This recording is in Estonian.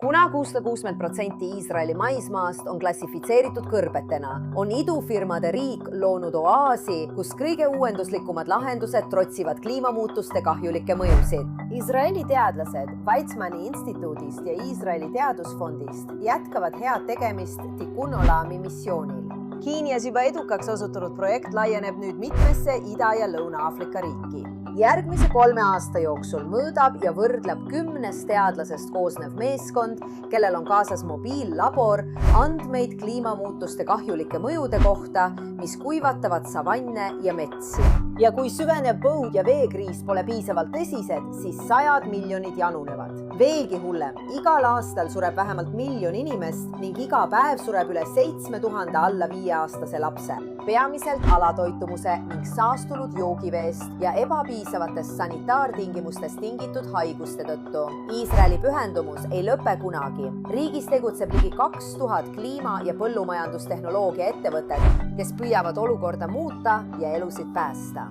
Kuna 660% Iisraeli maismaast on klassifitseeritud kõrbetena, on idufirmade riik loonud oaasi, kus kõige uuenduslikumad lahendused trotsivad kliimamuutuste kahjulikke mõjusid. Iisraeli teadlased Weizmanni instituudist ja Iisraeli teadusfondist jätkavad head tegemist Tikkun Olami missioonil. Keenias juba edukaks osutunud projekt laieneb nüüd mitmesse Ida- ja Lõuna-Aafrika riiki. Järgmise 3 aasta jooksul mõõdab ja võrdleb 10 teadlasest koosnev meeskond, kellel on kaasas mobiillabor, andmeid kliimamuutuste kahjulike mõjude kohta, mis kuivatavad savanne ja metsi. Ja kui süvenev põud ja veekriis pole piisavalt tõsised, siis 100 miljonid janunevad. Veelgi hullem, igal aastal sureb vähemalt 1 miljon inimest ning iga päev sureb üle 7000 alla 5-aastase lapse. Peamiselt alatoitumuse ning saastunud joogiveest ja ebapiisavatest sanitaartingimustest tingitud haiguste tõttu. Iisraeli pühendumus ei lõpe kunagi. Riigis tegutseb ligi 2000 kliima- ja põllumajandustehnoloogia ettevõtet, kes püüavad olukorda muuta ja elusid päästa.